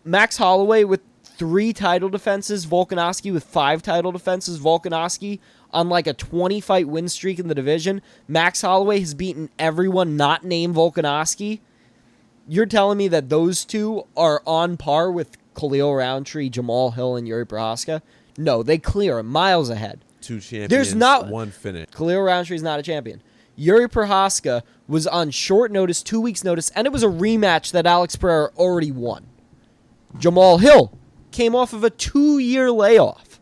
Max Holloway with 3 title defenses, Volkanovski with 5 title defenses. Volkanovski on like a 20-fight win streak in the division. Max Holloway has beaten everyone not named Volkanovski. You're telling me that those two are on par with Khalil Roundtree, Jamal Hill, and Yuri Prochazka? No, they clear him miles ahead. 2 champions, There's not 1 finish. Khalil Roundtree is not a champion. Yuri Prochazka was on short notice, 2 weeks notice, and it was a rematch that Alex Pereira already won. Jamal Hill came off of a 2-year layoff.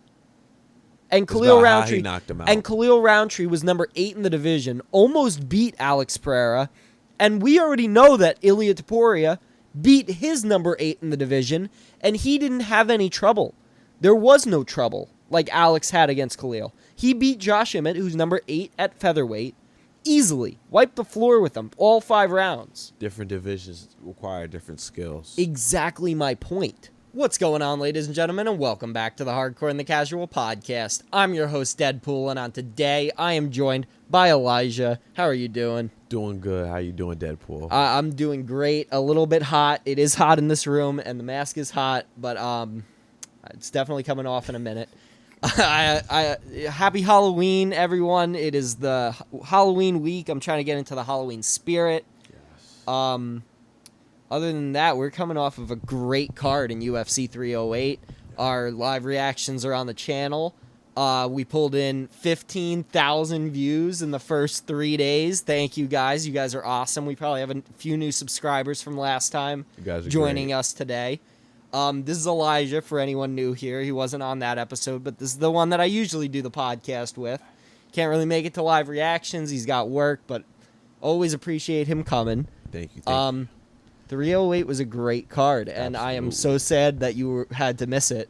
And Khalil Roundtree knocked him out. And Khalil Roundtree was number 8 in the division, almost beat Alex Pereira, and we already know that ILIA TOPURIA beat his number 8 in the division, and he didn't have any trouble. There was no trouble like Alex had against Khalil. He beat Josh Emmett, who's number 8 at featherweight, easily. Wiped the floor with him all 5 rounds. Different divisions require different skills. Exactly my point. What's going on, ladies and gentlemen, and welcome back to the Hardcore and the Casual podcast. I'm your host, Deadpool, and on today, I am joined by Elijah. How are you doing? Doing good. How you doing, Deadpool? I'm doing great. A little bit hot. It is hot in this room, and the mask is hot, but it's definitely coming off in a minute. Happy Halloween, everyone. It is the Halloween week. I'm trying to get into the Halloween spirit. Yes. Other than that, we're coming off of a great card in UFC 308. Our live reactions are on the channel. We pulled in 15,000 views in the first 3 days. Thank you, guys. You guys are awesome. We probably have a few new subscribers from last time You guys are joining great. us today. This is Elijah, for anyone new here. He wasn't on that episode, but this is the one that I usually do the podcast with. Can't really make it to live reactions. He's got work, but always appreciate him coming. Thank you. 308 was a great card, and I am so sad that you had to miss it,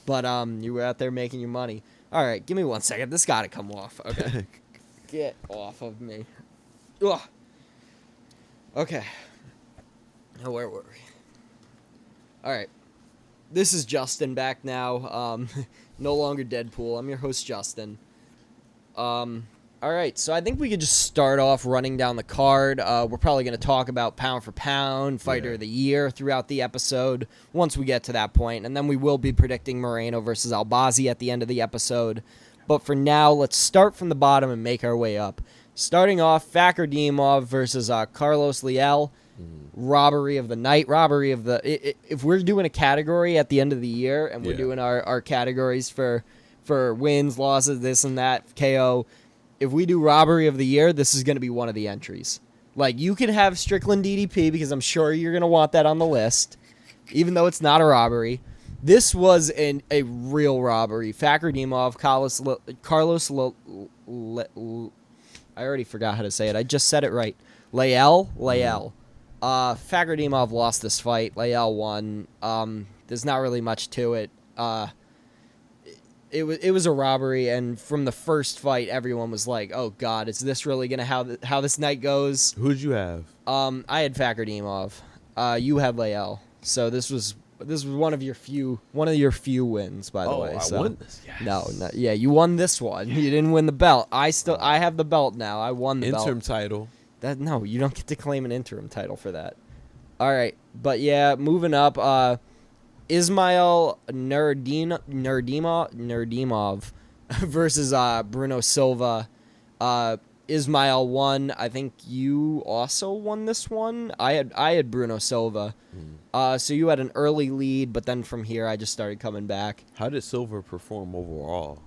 but you were out there making your money. All right, give me 1 second. This got to come off. Okay. Get off of me. Ugh. Okay. Now, where were we? All right. This is Justin back now. No longer Deadpool. I'm your host, Justin. All right, so I think we could just start off running down the card. We're probably going to talk about pound for pound, fighter of the year throughout the episode once we get to that point, and then we will be predicting Moreno versus Albazi at the end of the episode. But for now, let's start from the bottom and make our way up. Starting off, Fakardimov versus Carlos Leal. Robbery of the night, if we're doing a category at the end of the year and we're doing our categories for wins, losses, this and that, KO, if we do robbery of the year, this is going to be one of the entries. Like, you can have Strickland DDP because I'm sure you're going to want that on the list, even though it's not a robbery. This was a real robbery. Fakardimov, Carlos I already forgot how to say it. I just said it right. Leal. Fakardimov lost this fight. Leal won. There's not really much to it. It was a robbery, and from the first fight, everyone was like, "Oh God, is this really gonna how this night goes?" Who'd you have? I had Fakardimov. You had Leal. So this was one of your few wins, by the way. I So, won this. Yes. Yeah, you won this one. You didn't win the belt. I have the belt now. I won the Interim belt. title. No, you don't get to claim an interim title for that. All right, but yeah, moving up. Ismail Nurdimov versus Bruno Silva. Ismail won. I think you also won this one. I had Bruno Silva. So you had an early lead, but then from here I just started coming back. How did Silva perform overall?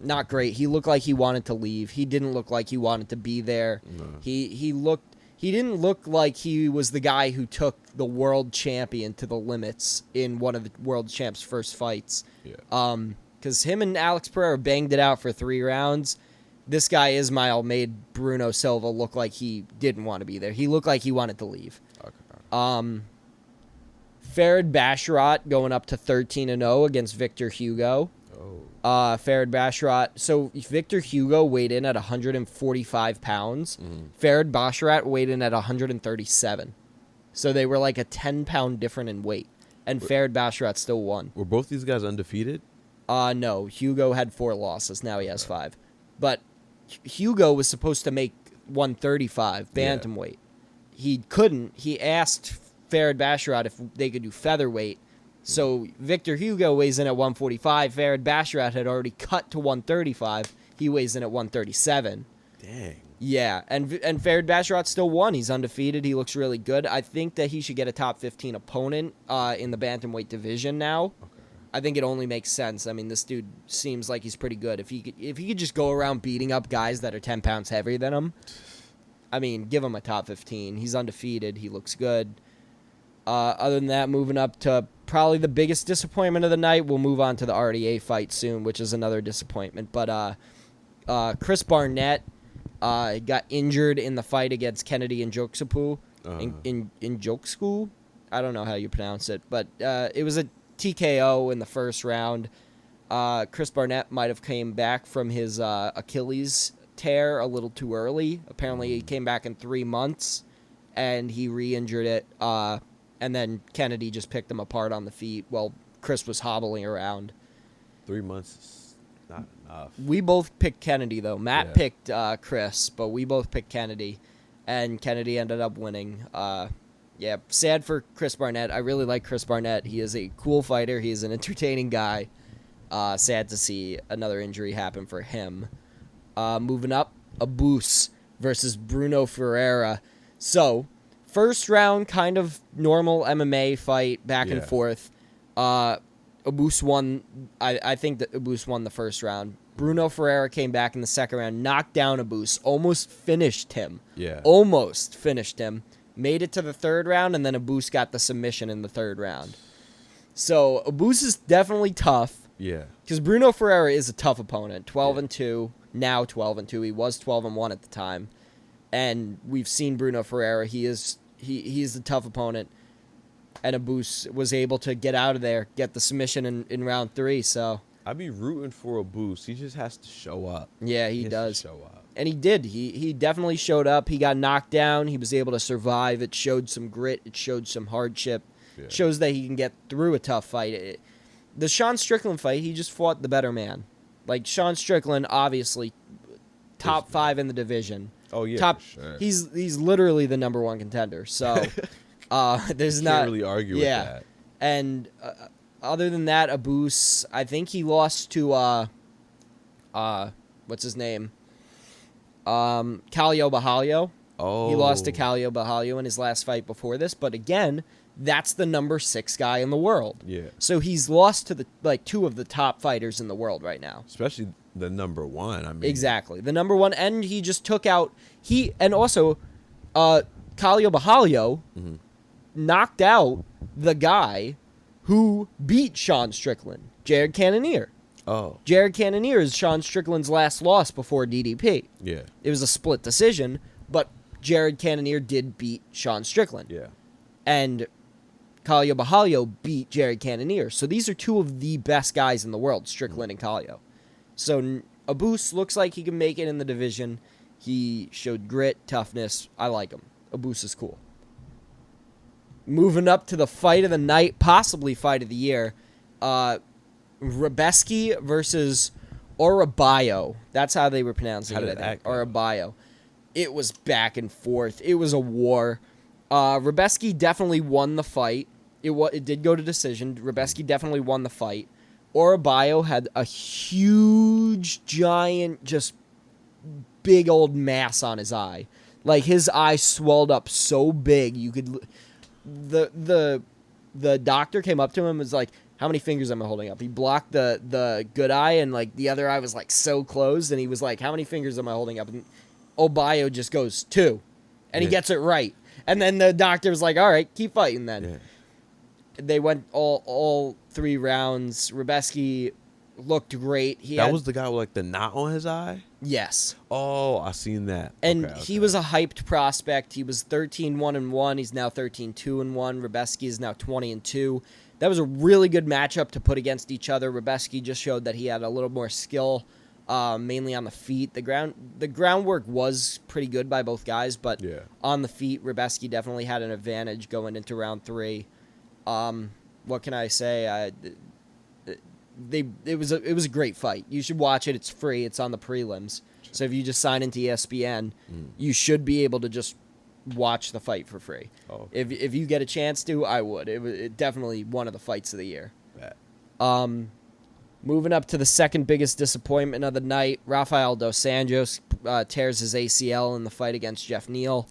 Not great. He looked like he wanted to leave. He didn't look like he wanted to be there. No. He didn't look like he was the guy who took the world champion to the limits in one of the world champ's first fights. Yeah. Because him and Alex Pereira banged it out for 3 rounds. This guy, Ismail, made Bruno Silva look like he didn't want to be there. He looked like he wanted to leave. Okay. Farid Basharat going up to 13-0 against Victor Hugo. Farid Basharat. So Victor Hugo weighed in at 145 pounds. Farid Basharat weighed in at 137. So they were like a 10-pound difference in weight. And Farid Basharat still won. Were both these guys undefeated? No. Hugo had 4 losses. Now he has 5. But Hugo was supposed to make 135 bantamweight. He couldn't. He asked Farid Basharat if they could do featherweight. So Victor Hugo weighs in at 145. Farid Basharat had already cut to 135. He weighs in at 137. Dang. Yeah, and Farid Basharat still won. He's undefeated. He looks really good. I think that he should get a top 15 opponent in the bantamweight division now. Okay. I think it only makes sense. I mean, this dude seems like he's pretty good. If he could just go around beating up guys that are 10 pounds heavier than him, I mean, give him a top 15. He's undefeated. He looks good. Other than that, moving up to probably the biggest disappointment of the night, we'll move on to the RDA fight soon, which is another disappointment. But Chris Barnett got injured in the fight against Kennedy Njoku in Njoku. I don't know how you pronounce it, but it was a TKO in the first round. Chris Barnett might have came back from his Achilles tear a little too early. Apparently, he came back in 3 months, and he re-injured it. And then Kennedy just picked him apart on the feet while Chris was hobbling around. 3 months is not enough. We both picked Kennedy, though. Matt picked Chris, but we both picked Kennedy, and Kennedy ended up winning. Yeah, sad for Chris Barnett. I really like Chris Barnett. He is a cool fighter. He is an entertaining guy. Sad to see another injury happen for him. Moving up, Abus versus Bruno Ferreira. So, first round, kind of normal MMA fight, back and forth. Abus won. I think that Abus won the first round. Bruno Ferreira came back in the second round, knocked down Abus, almost finished him. Yeah. Almost finished him. Made it to the third round, and then Abus got the submission in the third round. So, Abus is definitely tough. Yeah. Because Bruno Ferreira is a tough opponent. 12-2, now 12-2. He was 12-1 at the time. And we've seen Bruno Ferreira. He's a tough opponent. And Abus was able to get out of there, get the submission in round 3. So I'd be rooting for Abus. He just has to show up. Yeah, he does. Show up. And he did. He definitely showed up. He got knocked down. He was able to survive. It showed some grit. It showed some hardship. Yeah. It shows that he can get through a tough fight. The Sean Strickland fight, he just fought the better man. Like, Sean Strickland, obviously, top 5 in the division. Oh, yeah, for sure. He's literally the number 1 contender. So, there's not... Can't really argue with that. And other than that, Abus, I think he lost to, what's his name? Calio Bahalio. Oh. He lost to Calio Bahalio in his last fight before this. But again, that's the number 6 guy in the world. Yeah. So he's lost to the 2 of the top fighters in the world right now. Especially the number 1. I mean, exactly, the number 1, and he just took out and also Calio Bahalio knocked out the guy who beat Sean Strickland, Jared Cannonier. Oh. Jared Cannonier is Sean Strickland's last loss before DDP. Yeah. It was a split decision, but Jared Cannonier did beat Sean Strickland. Yeah. And Calio Bahalio beat Jared Cannonier. So these are 2 of the best guys in the world, Strickland and Calio. So Abus looks like he can make it in the division. He showed grit, toughness. I like him. Abus is cool. Moving up to the fight of the night, possibly fight of the year. Rebeski versus Orabayo. That's how they were pronouncing it, I think. Orabayo. It was back and forth. It was a war. Rebeski definitely won the fight. It did go to decision. Rebeski definitely won the fight. Orabayo had a huge, giant, just big old mass on his eye. Like, his eye swelled up so big, you could... The doctor came up to him and was like, how many fingers am I holding up? He blocked the good eye, and, like, the other eye was, like, so closed, and he was like, how many fingers am I holding up? And Orabayo just goes, 2. And he gets it right. And then the doctor was like, all right, keep fighting then. Yeah. They went all 3 rounds. Rebeski looked great. That was the guy with, like, the knot on his eye? Yes. Oh, I seen that. And he was a hyped prospect. He was 13-1-1. He's now 13-2-1. Rebeski is now 20-2. That was a really good matchup to put against each other. Rebeski just showed that he had a little more skill, mainly on the feet. The groundwork was pretty good by both guys, but on the feet, Rebeski definitely had an advantage going into round 3. What can I say? It was a great fight. You should watch it. It's free. It's on the prelims. So if you just sign into ESPN, you should be able to just watch the fight for free. Oh, If you get a chance to, I would. It definitely one of the fights of the year. bet. Moving up to the second biggest disappointment of the night, Rafael dos Anjos tears his ACL in the fight against Jeff Neal.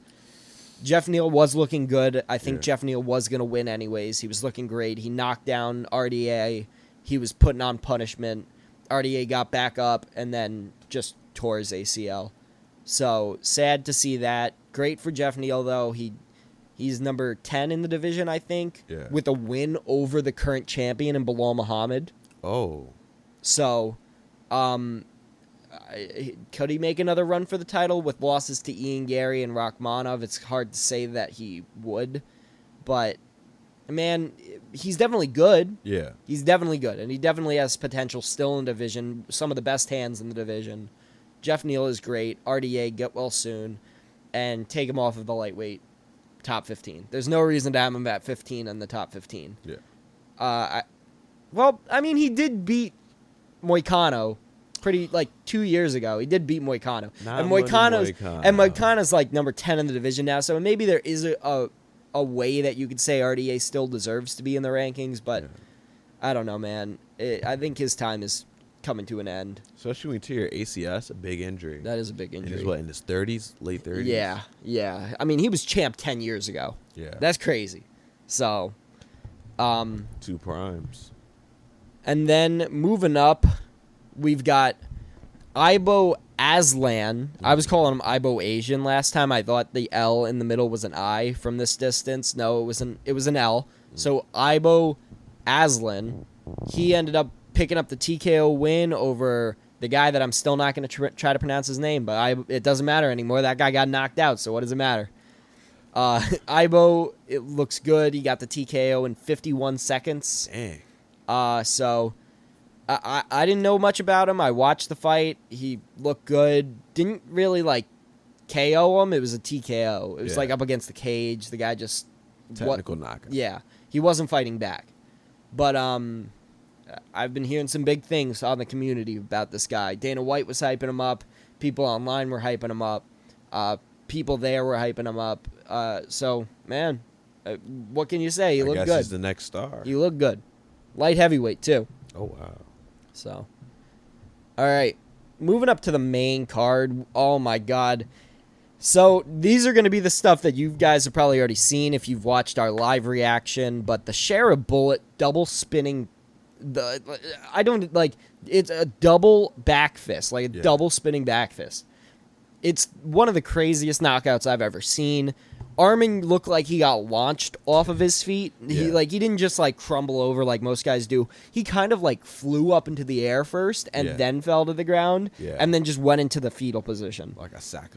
Jeff Neal was looking good. I think Jeff Neal was going to win anyways. He was looking great. He knocked down RDA. He was putting on punishment. RDA got back up and then just tore his ACL. So, sad to see that. Great for Jeff Neal, though. He's number 10 in the division, I think, with a win over the current champion in Bilal Muhammad. Oh. So, could he make another run for the title with losses to Ian Gary and Rachmanov? It's hard to say that he would, but man, he's definitely good. Yeah. He's definitely good, and he definitely has potential still in the division, some of the best hands in the division. Jeff Neal is great. RDA, get well soon, and take him off of the lightweight top 15. There's no reason to have him at 15 in the top 15. Yeah. He did beat Moicano 2 years ago. He did beat Moicano. And Moicano's like number 10 in the division now, so maybe there is a way that you could say RDA still deserves to be in the rankings, but I don't know, man. I think his time is coming to an end. Especially when you tear your ACL, that's a big injury. That is a big injury. And he's in his 30s, late 30s? Yeah. I mean, he was champ 10 years ago. Yeah. That's crazy. So, 2 primes. And then moving up, we've got Ibo Aslan. I was calling him Ibo Asian last time. I thought the L in the middle was an I from this distance. No, it was an L. So Ibo Aslan, he ended up picking up the TKO win over the guy that I'm still not going to try to pronounce his name, but it doesn't matter anymore. That guy got knocked out, so what does it matter? Ibo, it looks good. He got the TKO in 51 seconds. Dang. So I didn't know much about him. I watched the fight. He looked good. Didn't really KO him. It was a TKO. It was up against the cage. The guy just Technical knockout. Yeah, he wasn't fighting back. But I've been hearing some big things on the community about this guy. Dana White was hyping him up. People online were hyping him up. People there were hyping him up. So man, what can you say? He looked good. I guess he's the next star. He looked good. Light heavyweight, too. Oh, wow. So, all right. Moving up to the main card. Oh, my God. So, these are going to be the stuff that you guys have probably already seen if you've watched our live reaction. But the Share a Bullet double spinning. It's a double back fist. Double spinning back fist. It's one of the craziest knockouts I've ever seen. Armin looked like he got launched off of his feet. He didn't just crumble over like most guys do. He kind of flew up into the air first and then fell to the ground and then just went into the fetal position. Like a sack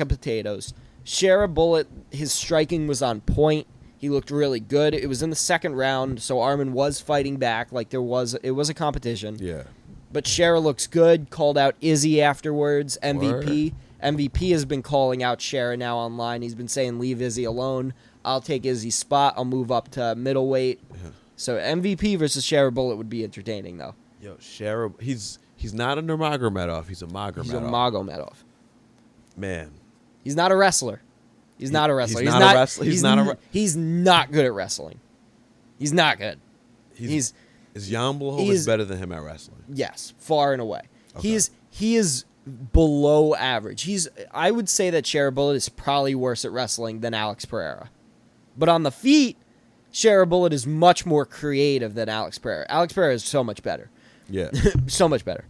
of potatoes. Share a Bullet, his striking was on point. He looked really good. It was in the second round, so Armin was fighting back. It was a competition. Yeah. But Shara looks good. Called out Izzy afterwards. MVP. Word. MVP has been calling out Shara now online. He's been saying, leave Izzy alone. I'll take Izzy's spot. I'll move up to middleweight. Yeah. So MVP versus Shara Bullet would be entertaining, though. Yo, Shara, he's not a Nurmagomedov. He's a Magomedov. He's a Magomedov. Man. He's not a wrestler. He's not a wrestler. He's not good at wrestling. He's not good. Is Jan Blachowicz better than him at wrestling? Yes, far and away. Okay. He is below average. I would say that Shara Bullet is probably worse at wrestling than Alex Pereira. But on the feet, Shara Bullet is much more creative than Alex Pereira. Alex Pereira is so much better. Yeah. So much better.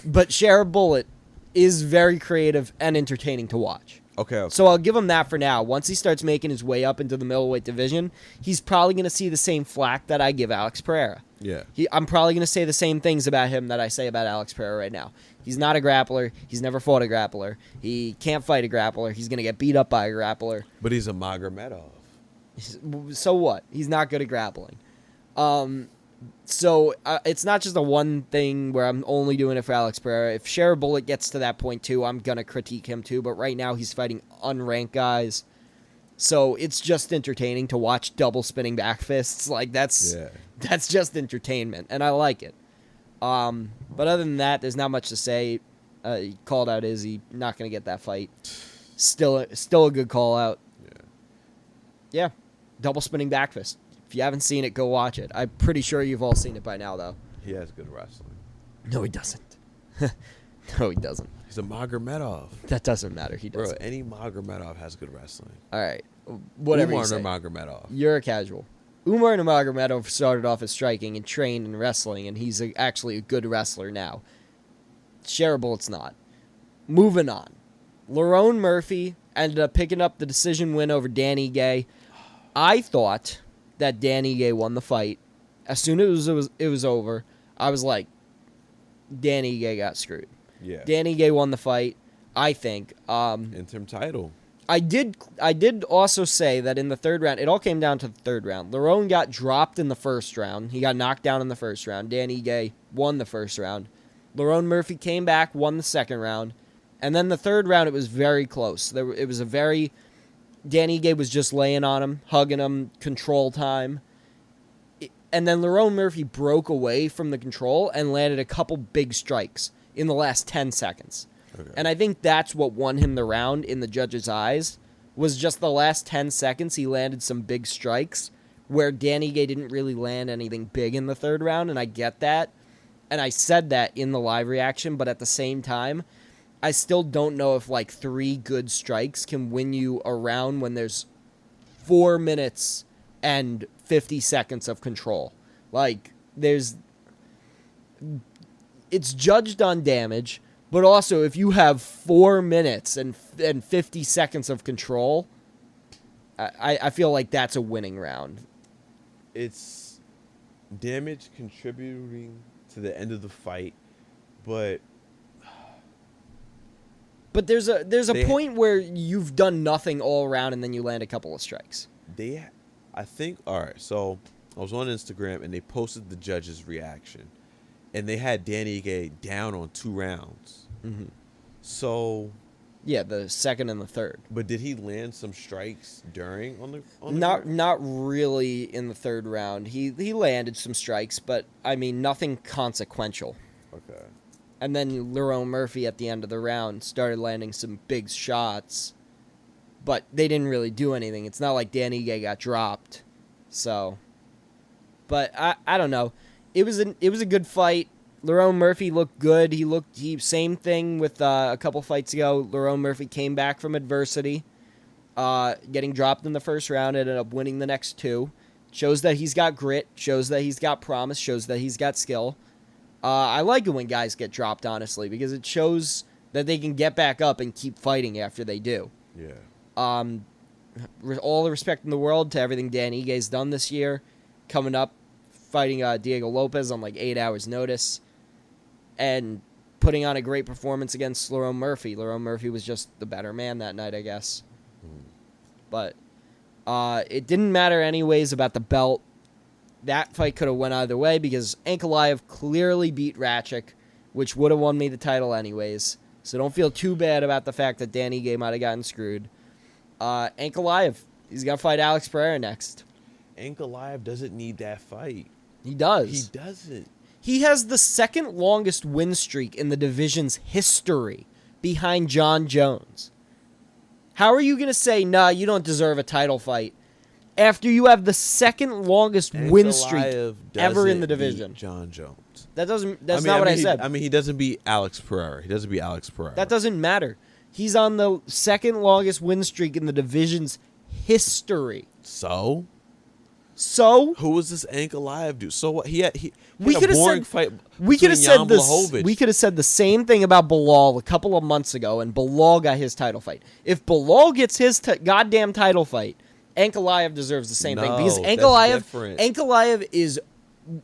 But Shara Bullet is very creative and entertaining to watch. Okay. So I'll give him that for now. Once he starts making his way up into the middleweight division, he's probably going to see the same flack that I give Alex Pereira. Yeah. I'm probably going to say the same things about him that I say about Alex Pereira right now. He's not a grappler. He's never fought a grappler. He can't fight a grappler. He's going to get beat up by a grappler. But he's a Magomedov. So what? He's not good at grappling. So it's not just a one thing where I'm only doing it for Alex Pereira. If Shara Bullet gets to that point too, I'm going to critique him too. But right now he's fighting unranked guys. So it's just entertaining to watch double spinning back fists. That's just entertainment, and I like it. But other than that, there's not much to say. He called out Izzy. Not going to get that fight. Still a good call out. Yeah. Yeah. Double spinning back fist. If you haven't seen it, go watch it. I'm pretty sure you've all seen it by now, though. He has good wrestling. No, he doesn't. No, he doesn't. He's a Magomedov. That doesn't matter. He doesn't. Bro, any Magomedov has good wrestling. All right. Whatever Umar you say. Nurmagomedov. You're a casual. Umar Nurmagomedov started off as striking and trained in wrestling, and he's actually a good wrestler now. Shareable, it's not. Moving on. Lerone Murphy ended up picking up the decision win over Danny Gay. I thought that Danny Gay won the fight. As soon as it was over, I was like, Danny Gay got screwed. Yeah. Danny Gay won the fight, I think. Interim title. I did also say that in the third round, it all came down to the third round. Lerone got dropped in the first round. He got knocked down in the first round. Danny Gay won the first round. Lerone Murphy came back, won the second round. And then the third round, it was very close. It was a very... Danny Gay was just laying on him, hugging him, control time. And then Lerone Murphy broke away from the control and landed a couple big strikes in the last 10 seconds. Okay. And I think that's what won him the round in the judges' eyes, was just the last 10 seconds he landed some big strikes where Danny Gay didn't really land anything big in the third round, and I get that. And I said that in the live reaction, but at the same time, I still don't know if, 3 good strikes can win you a round when there's 4 minutes and 50 seconds of control. It's judged on damage, but also if you have 4 minutes and 50 seconds of control, I feel like that's a winning round. It's damage contributing to the end of the fight, but there's a point where you've done nothing all around and then you land a couple of strikes. I think, all right, so I was on Instagram and they posted the judges' reaction, and they had Danny Gay down on 2 rounds. Mm-hmm. So, yeah, the second and the third. But did he land some strikes during on the not really in the third round. He landed some strikes, but I mean nothing consequential. Okay. And then Lerone Murphy at the end of the round started landing some big shots, but they didn't really do anything. It's not like Danny Gay got dropped. So, but I don't know. It was a good fight. Lerone Murphy looked good. Same thing with a couple fights ago. Lerone Murphy came back from adversity, getting dropped in the first round, ended up winning the next 2. Shows that he's got grit. Shows that he's got promise. Shows that he's got skill. I like it when guys get dropped, honestly, because it shows that they can get back up and keep fighting after they do. Yeah. All the respect in the world to everything Dan Igue's done this year, coming up, fighting Diego Lopez on 8 hours' notice, and putting on a great performance against Lerone Murphy. Lerone Murphy was just the better man that night, I guess. But it didn't matter anyways about the belt. That fight could have went either way because Ankalaev clearly beat Ratchik, which would have won me the title anyways. So don't feel too bad about the fact that Danny Gay might have gotten screwed. Ankalaev, he's going to fight Alex Pereira next. Ankalaev doesn't need that fight. He does. He doesn't. He has the second longest win streak in the division's history behind John Jones. How are you going to say, nah, you don't deserve a title fight after you have the second longest win streak ever in the division? John Jones. That's not what I said. He doesn't beat Alex Pereira. That doesn't matter. He's on the second longest win streak in the division's history. So who was this Ankalaev dude? So what? He had a boring fight. We could have said this. We could have said the same thing about Bilal a couple of months ago, and Bilal got his title fight. If Bilal gets his goddamn title fight, Ankalaev deserves the same thing because Ankalaev is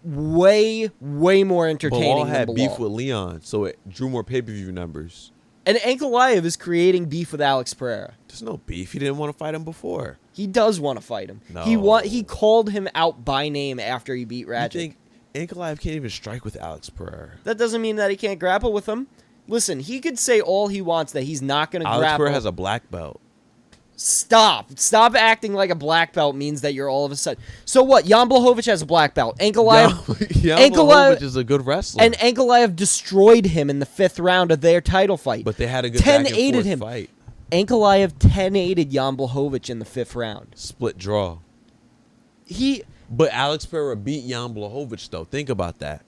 way more entertaining. Bilal had than Bilal. beef with Leon, so it drew more pay-per-view numbers. And Ankalaev is creating beef with Alex Pereira. There's no beef. He didn't want to fight him before. He does want to fight him. No. He called him out by name after he beat Radjic. You think Ankalaev can't even strike with Alex Pereira? That doesn't mean that he can't grapple with him. Listen, he could say all he wants that he's not going to grapple. Alex Pereira has a black belt. Stop acting like a black belt means that you're all of a sudden. So what? Jan Blachowicz has a black belt. Blachowicz is a good wrestler. And Ankalaev destroyed him in the 5th round of their title fight. But they had a good 10-8 at him. fight. Ankalaev 10-8'd Jan Blachowicz in the 5th round. Split draw. But Alex Pereira beat Jan Blachowicz, though. Think about that.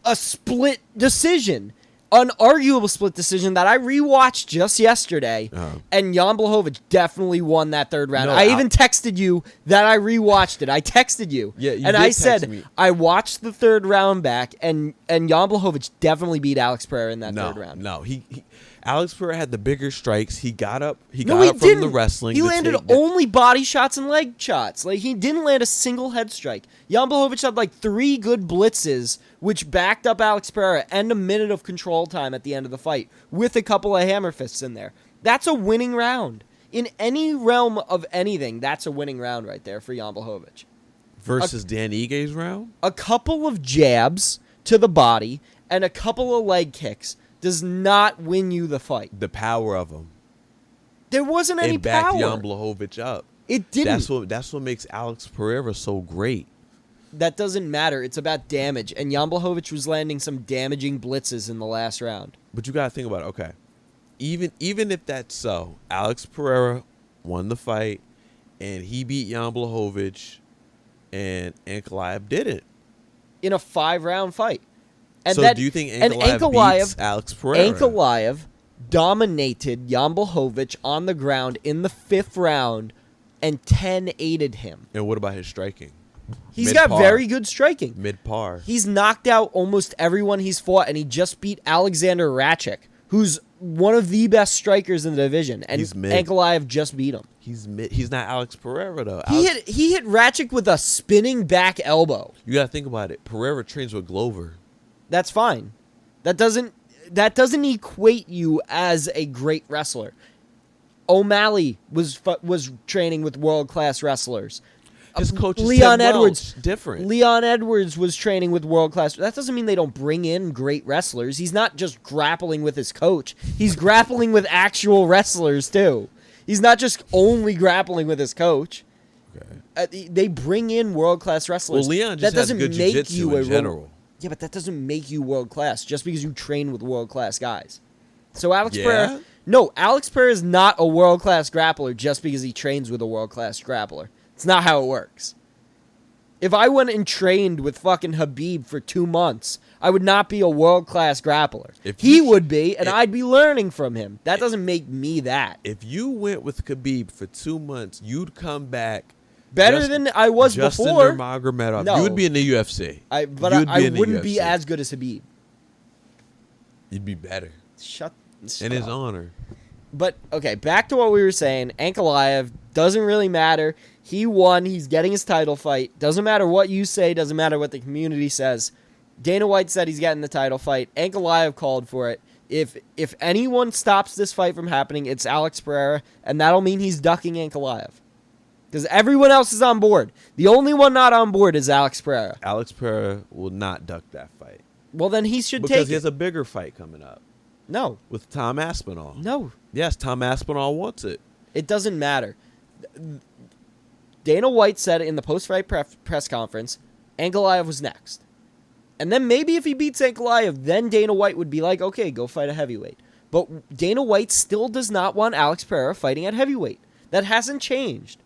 A split decision. Unarguable split decision that I rewatched just yesterday, and Jan Blachowicz definitely won that 3rd round. I even texted you that I rewatched it. I texted you, and I said I watched the 3rd round back, and Jan Blachowicz definitely beat Alex Pereira in that 3rd round. No, Alex Pereira had the bigger strikes. He got up. He got up from the wrestling. He landed only body shots and leg shots. Like, he didn't land a single head strike. Jan Blachowicz had like 3 good blitzes, which backed up Alex Pereira, and a minute of control time at the end of the fight, with a couple of hammer fists in there. That's a winning round. In any realm of anything, that's a winning round right there for Jan Blachowicz. Versus Dan Igue's round? A couple of jabs to the body and a couple of leg kicks does not win you the fight. The power of them. There wasn't any power. It backed Jan Blachowicz up. It didn't. That's what makes Alex Pereira so great. That doesn't matter. It's about damage, and Jan Blachowicz was landing some damaging blitzes in the last round. But you got to think about it. Okay, even if that's so, Alex Pereira won the fight, and he beat Jan Blachowicz, and Ankalaev didn't. In a 5-round fight. And so do you think Ankalaev beats Alex Pereira? Ankalaev dominated Jan Blachowicz on the ground in the 5th round and 10-8'd him. And what about his striking? He's got very good striking. Mid-par. He's knocked out almost everyone he's fought, and he just beat Alexander Ratchik, who's one of the best strikers in the division, and Ankalaev just beat him. He's mid. He's not Alex Pereira, though. He hit Ratchik with a spinning back elbow. You got to think about it. Pereira trains with Glover. That's fine. That doesn't equate you as a great wrestler. O'Malley was training with world-class wrestlers. His coach is Leon Edwards, different. Leon Edwards was training with world-class. That doesn't mean they don't bring in great wrestlers. He's not just grappling with his coach. He's grappling with actual wrestlers, too. He's not just only grappling with his coach. Okay. They bring in world-class wrestlers. Well, Leon just has good jiu-jitsu in general. Yeah, but that doesn't make you world-class just because you train with world-class guys. So Alex Pereira... No, Alex Pereira is not a world-class grappler just because he trains with a world-class grappler. It's not how it works. If I went and trained with fucking Khabib for 2 months, I would not be a world-class grappler. He would be, and I'd be learning from him. That doesn't make me that. If you went with Khabib for 2 months, you'd come back better than I was before. No. You would be in the UFC. I wouldn't be as good as Khabib. You'd be better. Stop. In his honor. But, okay, back to what we were saying. Ankalaev doesn't really matter. He won. He's getting his title fight. Doesn't matter what you say. Doesn't matter what the community says. Dana White said he's getting the title fight. Ankalaev called for it. If anyone stops this fight from happening, it's Alex Pereira, and that'll mean he's ducking Ankalaev. Because everyone else is on board. The only one not on board is Alex Pereira. Alex Pereira will not duck that fight. Well, then he should take it. Because he has a bigger fight coming up. No. With Tom Aspinall. No. Yes, Tom Aspinall wants it. It doesn't matter. Dana White said in the post-fight press conference, Ankalaev was next. And then maybe if he beats Ankalaev, then Dana White would be like, okay, go fight a heavyweight. But Dana White still does not want Alex Pereira fighting at heavyweight. That hasn't changed.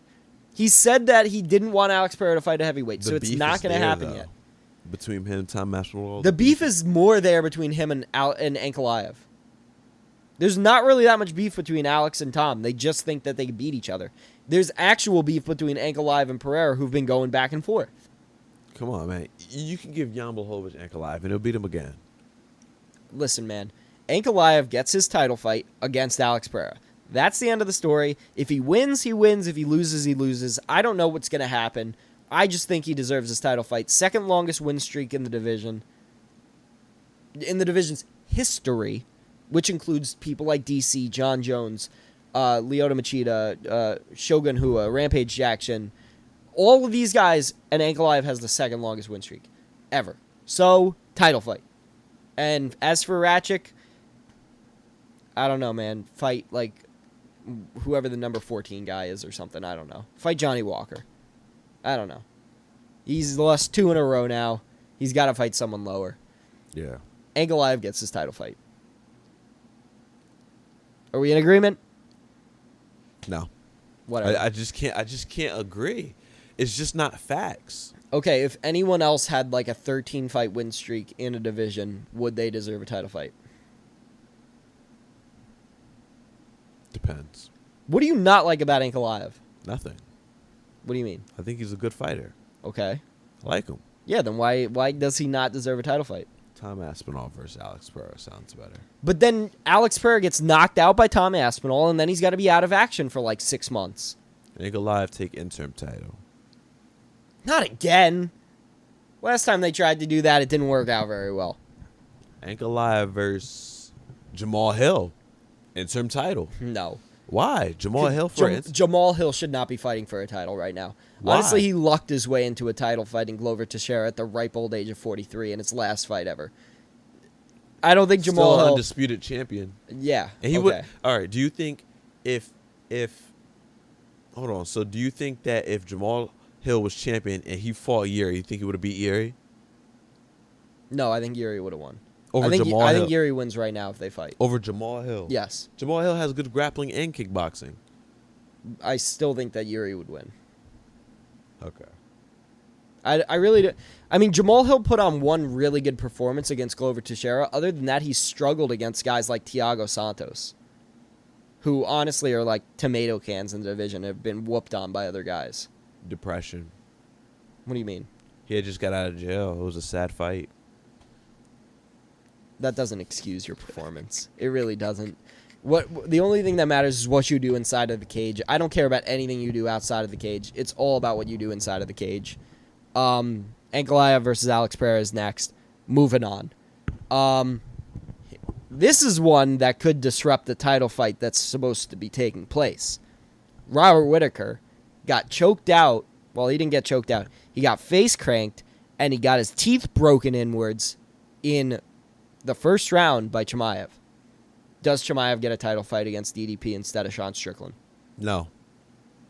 He said that he didn't want Alex Pereira to fight a heavyweight, so it's not going to happen yet. Between him and Tom Aspinall? The beef is more there between him and Ankalaev. There's not really that much beef between Alex and Tom. They just think that they can beat each other. There's actual beef between Ankalaev and Pereira who've been going back and forth. Come on, man. You can give Jan Blachowicz Ankalaev, and he'll beat him again. Listen, man. Ankalaev gets his title fight against Alex Pereira. That's the end of the story. If he wins, he wins. If he loses, he loses. I don't know what's going to happen. I just think he deserves his title fight. Second longest win streak in the division. In the division's history, which includes people like DC, John Jones, Lyoto Machida, Shogun Rua, Rampage Jackson. All of these guys, and Ankalaev has the second longest win streak ever. So, title fight. And as for Ratchik, I don't know, man. Fight, like, whoever the number 14 guy is or something. I don't know. Fight Johnny Walker. I don't know. He's lost 2 in a row now. He's got to fight someone lower. Yeah. Ankalaev gets his title fight. Are we in agreement? No. Whatever. I just can't agree. It's just not facts. Okay, if anyone else had like a 13-fight win streak in a division, would they deserve a title fight? Depends. What do you not like about Ankalaev? Nothing. What do you mean? I think he's a good fighter. Okay. I like him. Yeah, then why does he not deserve a title fight? Tom Aspinall versus Alex Pereira sounds better. But then Alex Pereira gets knocked out by Tom Aspinall, and then he's got to be out of action for like 6 months. Ankalaev take interim title. Not again. Last time they tried to do that, it didn't work out very well. Ankalaev versus Jamal Hill. Interim title. No. Why? Jamal Hill for Jamal Hill should not be fighting for a title right now. Why? Honestly, he lucked his way into a title fighting Glover Teixeira at the ripe old age of 43 in its last fight ever. I don't think Jamal Still Hill... undisputed champion. Yeah. And he would. All right. Do you think if hold on? So do you think that if Jamal Hill was champion and he fought Yuri, you think he would have beat Yuri? No, I think Yuri would have won. Over Jamal Hill. I think Yuri wins right now if they fight. Over Jamal Hill. Yes. Jamal Hill has good grappling and kickboxing. I still think that Yuri would win. Okay. I really do. I mean, Jamal Hill put on one really good performance against Glover Teixeira. Other than that, he struggled against guys like Thiago Santos, who honestly are like tomato cans in the division, have been whooped on by other guys. Depression. What do you mean? He had just got out of jail. It was a sad fight. That doesn't excuse your performance. It really doesn't. The only thing that matters is what you do inside of the cage. I don't care about anything you do outside of the cage. It's all about what you do inside of the cage. Ankalaev versus Alex Pereira is next. Moving on. This is one that could disrupt the title fight that's supposed to be taking place. Robert Whittaker got choked out. Well, he didn't get choked out. He got face cranked, and he got his teeth broken inwards in the first round by Chimaev. Does Chimaev get a title fight against DDP instead of Sean Strickland? No.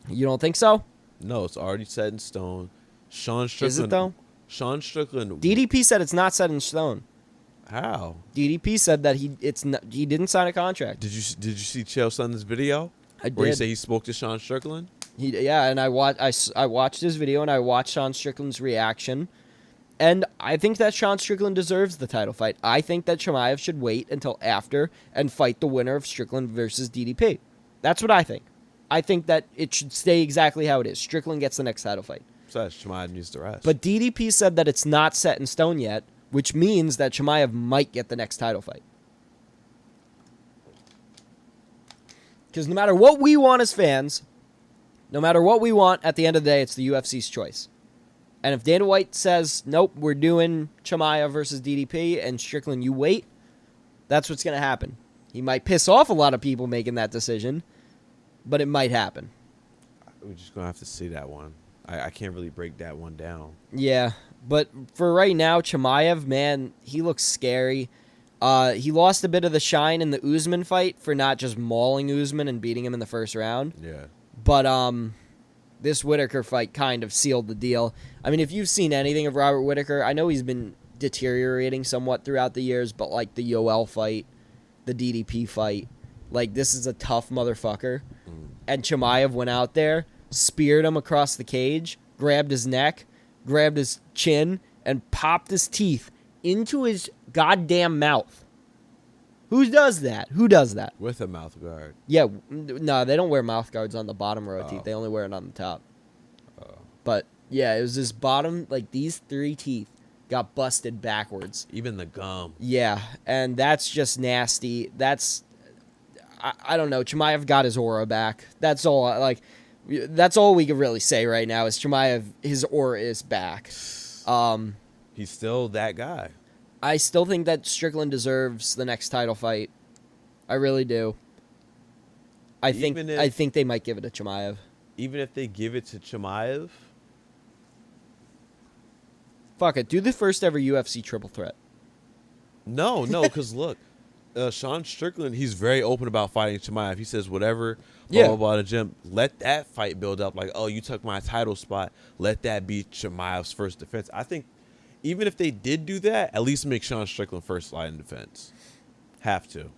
You don't think so? No, it's already set in stone. Sean Strickland. Is it though? Sean Strickland. DDP said it's not set in stone. How? DDP said that he didn't sign a contract. Did you see Chael Sonnen's video? I did. Where he said he spoke to Sean Strickland? And I watched his video and I watched Sean Strickland's reaction. And I think that Sean Strickland deserves the title fight. I think that Chimaev should wait until after and fight the winner of Strickland versus DDP. That's what I think. I think that it should stay exactly how it is. Strickland gets the next title fight. Besides, Chimaev needs to rest. But DDP said that it's not set in stone yet, which means that Chimaev might get the next title fight. Because no matter what we want as fans, no matter what we want, at the end of the day, it's the UFC's choice. And if Dana White says, nope, we're doing Chimaev versus DDP, and Strickland, you wait, that's what's going to happen. He might piss off a lot of people making that decision, but it might happen. We're just going to have to see that one. I can't really break that one down. Yeah, but for right now, Chimaev, man, he looks scary. He lost a bit of the shine in the Usman fight for not just mauling Usman and beating him in the first round. Yeah. But this Whittaker fight kind of sealed the deal. I mean, if you've seen anything of Robert Whittaker, I know he's been deteriorating somewhat throughout the years, but like the Yoel fight, the DDP fight, like this is a tough motherfucker. And Chimaev went out there, speared him across the cage, grabbed his neck, grabbed his chin, and popped his teeth into his goddamn mouth. Who does that? Who does that? With a mouth guard. Yeah, no, they don't wear mouth guards on the bottom row of teeth. They only wear it on the top. But, yeah, it was this bottom, like these 3 teeth got busted backwards. Even the gum. Yeah, and that's just nasty. That's, I don't know, Chimaev got his aura back. That's all, that's all we can really say right now is Chimaev, his aura is back. He's still that guy. I still think that Strickland deserves the next title fight. I really do. I think they might give it to Chimaev. Even if they give it to Chimaev? Fuck it. Do the first ever UFC triple threat. No, because look, Sean Strickland, he's very open about fighting Chimaev. He says whatever, blah, blah, in the gym. Let that fight build up. Like, oh, you took my title spot. Let that be Chimaev's first defense. I think even if they did do that, at least make Sean Strickland first line defense. Have to.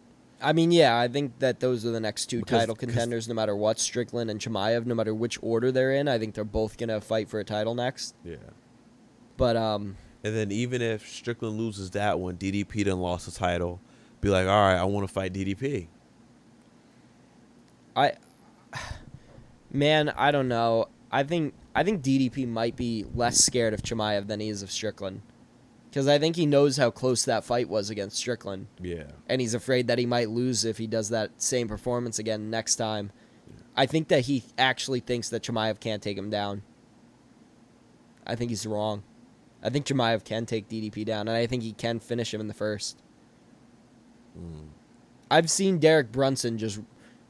I mean, yeah, I think that those are the next two title contenders no matter what, Strickland and Chimaev, no matter which order they're in. I think they're both going to fight for a title next. Yeah. But, And then even if Strickland loses that one, DDP done lost the title, be like, all right, I want to fight DDP. Man, I don't know. I think DDP might be less scared of Chimaev than he is of Strickland. Because I think he knows how close that fight was against Strickland. Yeah. And he's afraid that he might lose if he does that same performance again next time. Yeah. I think that he actually thinks that Chimaev can't take him down. I think he's wrong. I think Chimaev can take DDP down, and I think he can finish him in the first. I've seen Derek Brunson just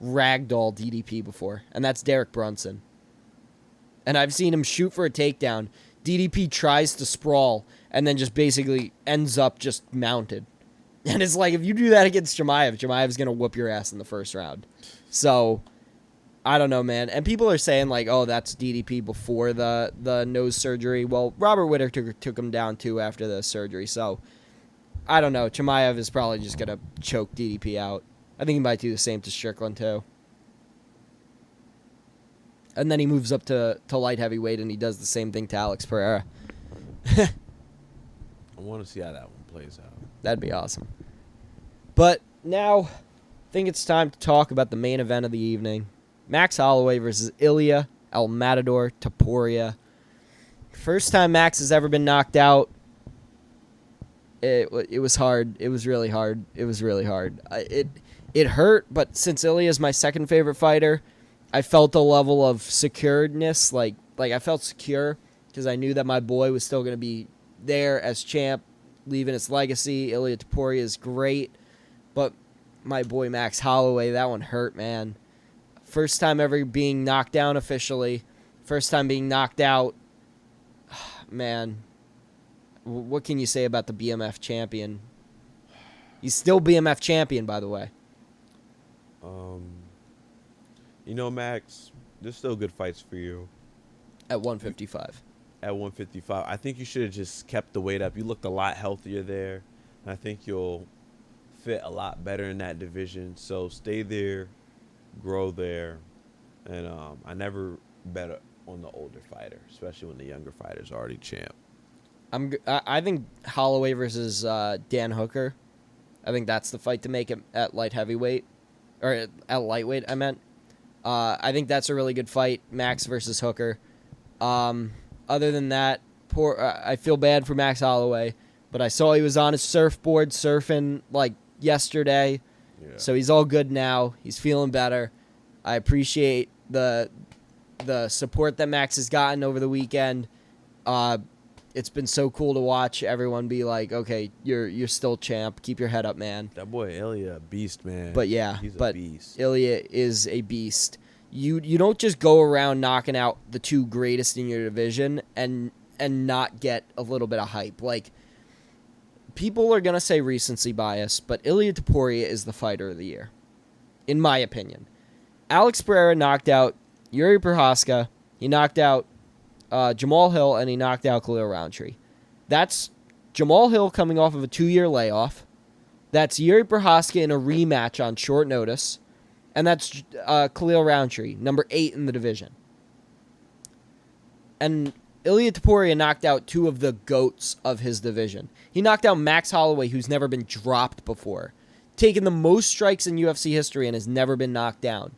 ragdoll DDP before, and that's Derek Brunson. And I've seen him shoot for a takedown. DDP tries to sprawl, and then just basically ends up just mounted. And it's like, if you do that against Chimaev's going to whoop your ass in the first round. So, I don't know, man. And people are saying, like, oh, that's DDP before the nose surgery. Well, Robert Whittaker took him down, too, after the surgery. So, I don't know. Chimaev is probably just going to choke DDP out. I think he might do the same to Strickland, too. And then he moves up to light heavyweight, and he does the same thing to Alex Pereira. I want to see how that one plays out. That'd be awesome. But now, I think it's time to talk about the main event of the evening. Max Holloway versus ILIA, El Matador, Topuria. First time Max has ever been knocked out. It was hard. It was really hard. It was really hard. It hurt, but since ILIA is my second favorite fighter, I felt a level of securedness. Like I felt secure because I knew that my boy was still going to be there as champ, leaving its legacy. Ilia Topuria is great, but my boy Max Holloway, that one hurt, man. First time ever being knocked down officially. First time being knocked out. Man, what can you say about the BMF champion? He's still BMF champion, by the way. You know, Max, there's still good fights for you. At 155. At 155. I think you should have just kept the weight up. You looked a lot healthier there. And I think you'll fit a lot better in that division. So stay there, grow there. And I never bet on the older fighter, especially when the younger fighter's already champ. I think Holloway versus Dan Hooker. I think that's the fight to make it at light heavyweight. Or at lightweight, I meant. I think that's a really good fight, Max versus Hooker. Other than that, I feel bad for Max Holloway, but I saw he was on his surfboard surfing like yesterday, so he's all good now. He's feeling better. I appreciate the support that Max has gotten over the weekend. It's been so cool to watch everyone be like, okay, you're still champ. Keep your head up, man. That boy Ilia, a beast, man. But yeah, he's a beast. Ilia is a beast. You don't just go around knocking out the two greatest in your division and not get a little bit of hype. Like, people are gonna say recency bias, but Ilia Topuria is the fighter of the year, in my opinion. Alex Pereira knocked out Yuri Prochazka. He knocked out Jamal Hill, and he knocked out Khalil Roundtree. That's Jamal Hill coming off of a 2-year layoff. That's Yuri Prochazka in a rematch on short notice. And that's Khalil Roundtree, number 8 in the division. And Ilia Topuria knocked out 2 of the GOATs of his division. He knocked out Max Holloway, who's never been dropped before. Taken the most strikes in UFC history and has never been knocked down.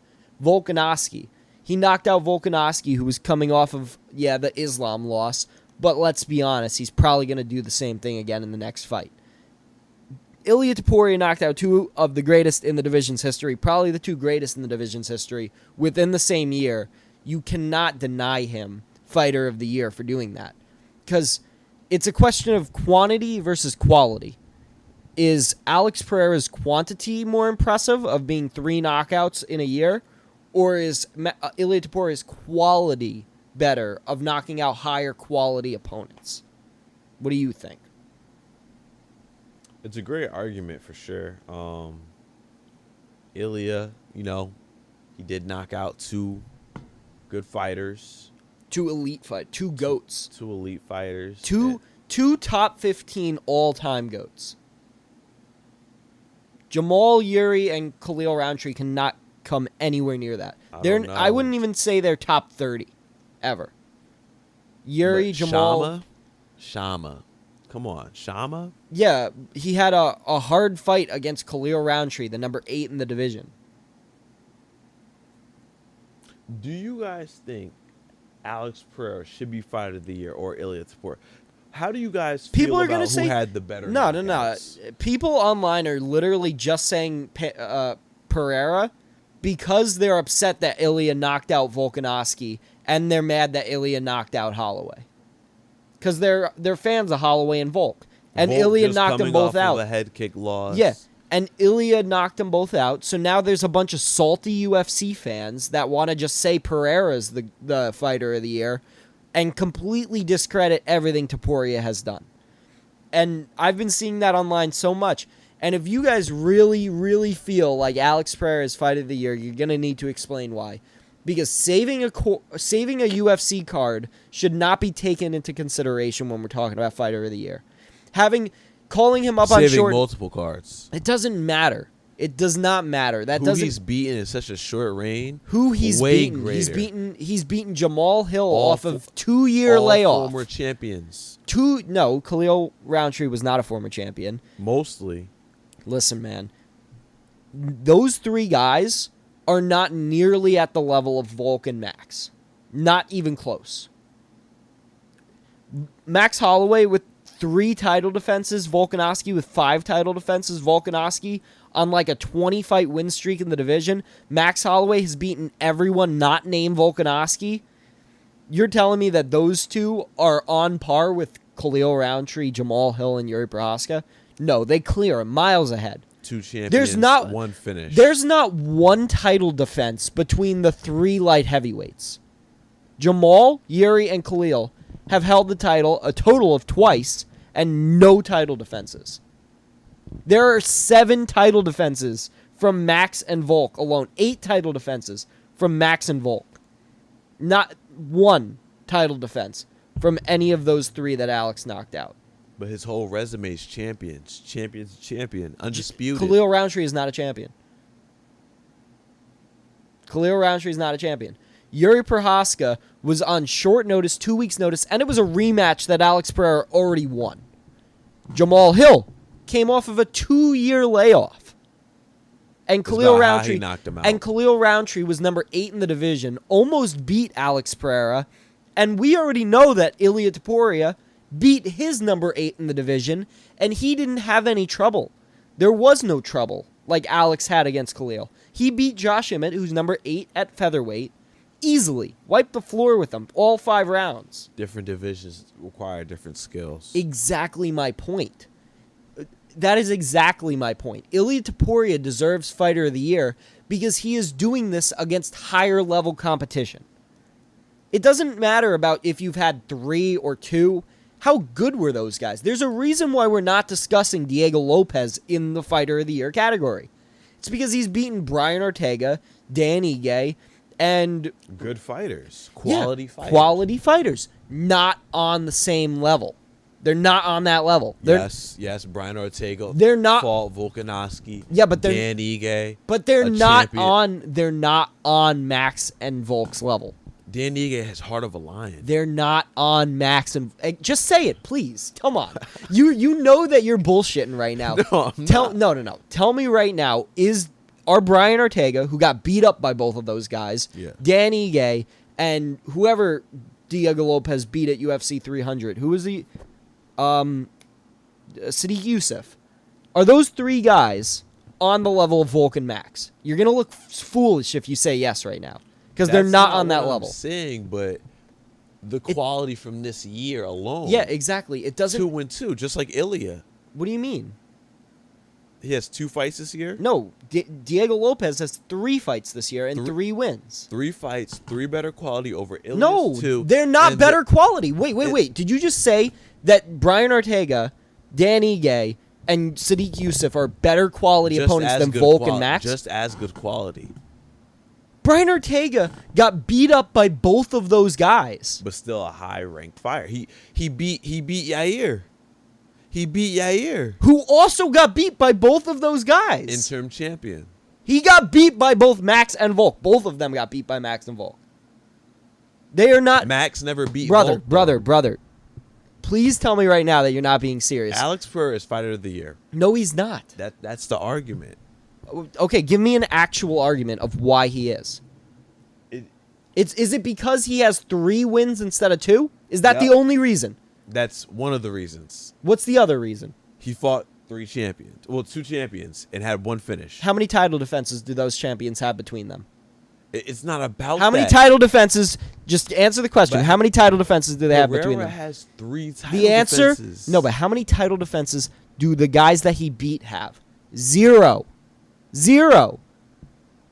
Volkanovski. He knocked out Volkanovski, who was coming off of, the Islam loss. But let's be honest, he's probably going to do the same thing again in the next fight. Ilia Topuria knocked out 2 of the greatest in the division's history, probably the 2 greatest in the division's history, within the same year. You cannot deny him fighter of the year for doing that. Because it's a question of quantity versus quality. Is Alex Pereira's quantity more impressive of being 3 knockouts in a year? Or is Ilia Topuria's quality better of knocking out higher quality opponents? What do you think? It's a great argument for sure. Ilia, he did knock out 2 good fighters. 2 elite fighters. 2 GOATs. 2 elite fighters. 2 top 15 all-time GOATs. Jamal, Yuri, and Khalil Roundtree cannot come anywhere near that. I wouldn't even say they're top 30 ever. Yuri, Jamal, Shama. Come on, Shama? Yeah, he had a hard fight against Khalil Roundtree, the number 8 in the division. Do you guys think Alex Pereira should be Fighter of the Year or ILIA TOPURIA? How do you guys feel about who had the better No. People online are literally just saying Pereira because they're upset that ILIA knocked out Volkanovski and they're mad that ILIA knocked out Holloway. Because they're fans of Holloway and Volk. And ILIA knocked them both out. The head kick loss. Yeah, and ILIA knocked them both out. So now there's a bunch of salty UFC fans that want to just say Pereira's the Fighter of the Year and completely discredit everything Topuria has done. And I've been seeing that online so much. And if you guys really, really feel like Alex Pereira is Fighter of the Year, you're going to need to explain why. Because saving a UFC card should not be taken into consideration when we're talking about Fighter of the Year. Calling him up on short... Saving multiple cards. It doesn't matter. It does not matter. He's beaten in such a short reign. Who he's beaten. Greater. He's beaten Jamal Hill off of 2-year layoff. Former champions. No, Khalil Roundtree was not a former champion. Mostly. Listen, man. Those 3 guys are not nearly at the level of Volk and Max. Not even close. Max Holloway with 3 title defenses, Volkanovski with 5 title defenses, Volkanovski on like a 20-fight win streak in the division. Max Holloway has beaten everyone not named Volkanovski. You're telling me that those 2 are on par with Khalil Roundtree, Jamal Hill, and Yuri Prochazka? No, they clear him miles ahead. 2 champions, 1 finish. There's not one title defense between the 3 light heavyweights. Jamal, Yuri, and Khalil have held the title a total of twice and no title defenses. There are 7 title defenses from Max and Volk alone. 8 title defenses from Max and Volk. Not 1 title defense from any of those 3 that Alex knocked out. But his whole resume is champion, undisputed. Khalil Roundtree is not a champion. Khalil Roundtree is not a champion. Yuri Prochazka was on short notice, 2 weeks' notice, and it was a rematch that Alex Pereira already won. Jamal Hill came off of a 2-year layoff. And Khalil Roundtree knocked him out. And Khalil Roundtree was number 8 in the division, almost beat Alex Pereira, and we already know that ILIA TOPURIA beat his number 8 in the division, and he didn't have any trouble. There was no trouble like Alex had against Khalil. He beat Josh Emmett, who's number 8 at featherweight, easily. Wiped the floor with him all 5 rounds. Different divisions require different skills. Exactly my point. That is exactly my point. ILIA TOPURIA deserves Fighter of the Year because he is doing this against higher level competition. It doesn't matter about if you've had 3 or 2. How good were those guys? There's a reason why we're not discussing Diego Lopez in the Fighter of the Year category. It's because he's beaten Brian Ortega, Dan Ige, and... good fighters. Quality fighters. Quality fighters. Not on the same level. They're not on that level. Yes, Brian Ortega. They're not... fought Volkanovski. Yeah, but they're... Dan Ige. But they're not on Max and Volk's level. Dan Ige has heart of a lion. They're not on Max and... just say it, please. Come on. You know that you're bullshitting right now. No, I'm not. No. Tell me right now, are Brian Ortega, who got beat up by both of those guys, Dan Ige, and whoever Diego Lopez beat at UFC 300, who was he? Sadiq Youssef. Are those 3 guys on the level of Volk and Max? You're going to look foolish if you say yes right now. Because they're not on that level. I'm saying, but the quality from this year alone. Yeah, exactly. It doesn't... 2-2, just like ILIA. What do you mean? He has 2 fights this year? No, Diego Lopez has 3 fights this year and 3 wins. 3 fights, 3 better quality over ILIA's 2. No, they're not better quality. Wait. Did you just say that Brian Ortega, Dan Ige, and Sadiq Youssef are better quality opponents than Volk and Max? Just as good quality. Brian Ortega got beat up by both of those guys. But still a high-ranked fighter. He beat Yair. He beat Yair. Who also got beat by both of those guys. Interim champion. He got beat by both Max and Volk. Both of them got beat by Max and Volk. They are not... Max never beat Volk. Brother. Please tell me right now that you're not being serious. Alex Pereira is fighter of the year. No, he's not. That's the argument. Okay, give me an actual argument of why he is. Is it because he has 3 wins instead of 2? Is that the only reason? That's one of the reasons. What's the other reason? He fought 2 champions, and had 1 finish. How many title defenses do those champions have between them? It's not about How many title defenses? Just answer the question. How many title defenses do they have between them? Pereira has 3 title The answer? defenses. No, but how many title defenses do the guys that he beat have? 0.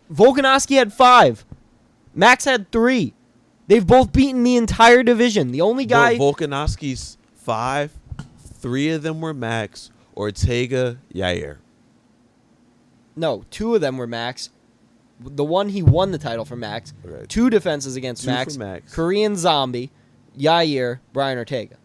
Volkanovski had 5. Max had 3. They've both beaten the entire division. The only guy... Volkanovski's 5. 3 of them were Max, Ortega, Yair. No, 2 of them were Max. The one he won the title for Max. Okay. 2 defenses against 2 Max. for Max. Korean Zombie, Yair, Brian Ortega.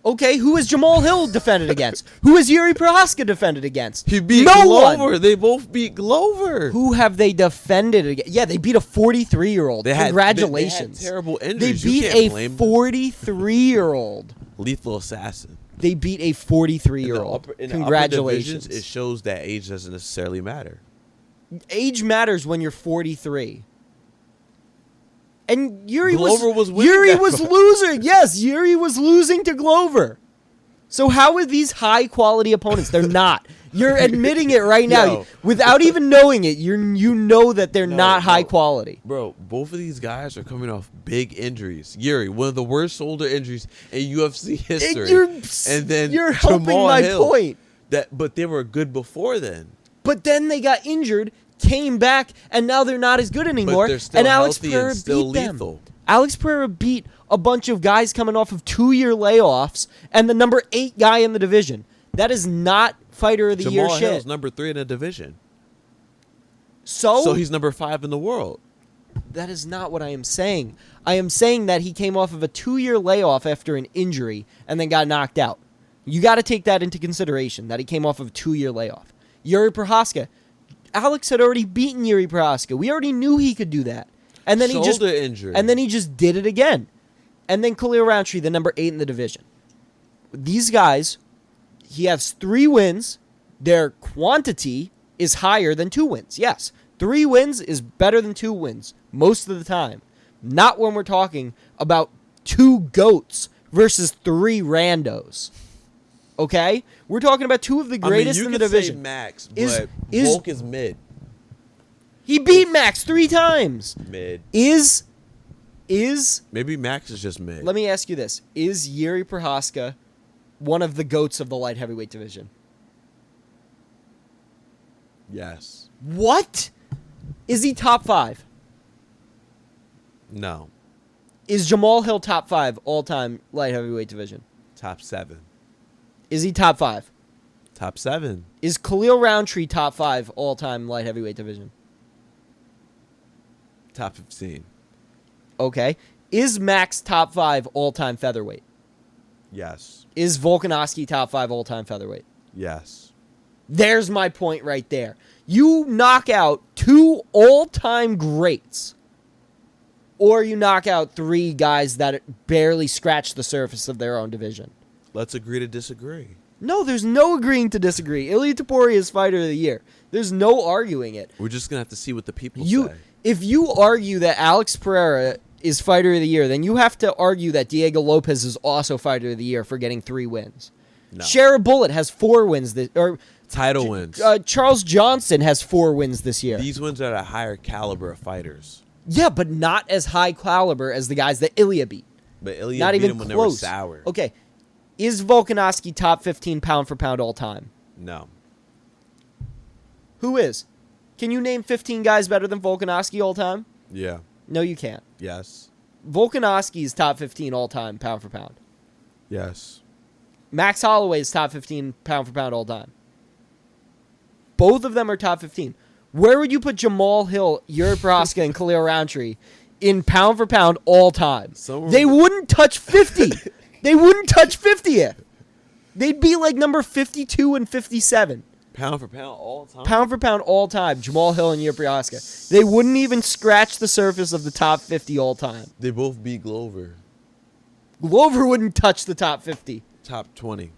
Okay, who has Jamal Hill defended against? Who has Yuri Prohaska defended against? He beat no Glover. One. They both beat Glover. Who have they defended against? Yeah, they beat a 43-year-old. Congratulations. They had terrible injuries. They beat a 43-year-old. Lethal assassin. They beat a 43-year-old. Congratulations. It shows that age doesn't necessarily matter. Age matters when you're 43. And Yuri Glover was losing. Yes, Yuri was losing to Glover. So how are these high-quality opponents? They're not. You're admitting it right now. Yo. Without even knowing it, you know that they're not high quality. Bro, both of these guys are coming off big injuries. Yuri, one of the worst shoulder injuries in UFC history. And then you're helping Jamal my Hill, point. But they were good before then. But then they got injured, came back, and now they're not as good anymore. But they're still and Alex healthy Pereira and still beat lethal. them. Alex Pereira beat a bunch of guys coming off of 2-year layoffs and the number 8 guy in the division. That is not fighter of the year Jamal shit. Hill's number 3 in the division. So he's number 5 in the world. That is not what I am saying. I am saying that he came off of a 2-year layoff after an injury and then got knocked out. You got to take that into consideration, that he came off of a 2-year layoff. Yuri Prohaska. Alex had already beaten Yuri Prohaska. We already knew he could do that. And then injury. And then he just did it again. And then Khalil Roundtree, the number 8 in the division. These guys, he has 3 wins. Their quantity is higher than 2 wins. Yes, 3 wins is better than 2 wins most of the time. Not when we're talking about 2 GOATs versus 3 randos. Okay? We're talking about 2 of the greatest in the division. You can say Max, but Volk is mid. He beat Max 3 times. Mid. Is Maybe Max is just mid. Let me ask you this. Is Yuri Prohaska one of the GOATs of the light heavyweight division? Yes. What? Is he top 5? No. Is Jamal Hill top 5 all-time light heavyweight division? Top 7. Is he top 5? Top 7. Is Khalil Roundtree top 5 all-time light heavyweight division? Top 15. Okay. Is Max top 5 all-time featherweight? Yes. Is Volkanovski top 5 all-time featherweight? Yes. There's my point right there. You knock out 2 all-time greats, or you knock out 3 guys that barely scratch the surface of their own division. Let's agree to disagree. No, there's no agreeing to disagree. ILIA Topuria is fighter of the year. There's no arguing it. We're just going to have to see what the people say. If you argue that Alex Pereira is fighter of the year, then you have to argue that Diego Lopez is also fighter of the year for getting 3 wins. No. Shara Bullet has 4 wins. Title wins. Charles Johnson has 4 wins this year. These wins are at a higher caliber of fighters. Yeah, but not as high caliber as the guys that ILIA beat. But ILIA not beat even them when close. they were sour. Okay. Is Volkanovski top 15 pound for pound all time? No. Who is? Can you name 15 guys better than Volkanovski all time? Yeah. No, you can't. Yes. Volkanovski is top 15 all time pound for pound. Yes. Max Holloway is top 15 pound for pound all time. Both of them are top 15. Where would you put Jamal Hill, Yuri Prohaska, and Khalil Roundtree in pound for pound all time? They wouldn't touch 50. They wouldn't touch 50. 50th. They'd be like number 52 and 57. Pound for pound all time? Pound for pound all time, Jamal Hill and Yuri Prochazka. They wouldn't even scratch the surface of the top 50 all time. They both beat Glover. Glover wouldn't touch the top 50. Top 20.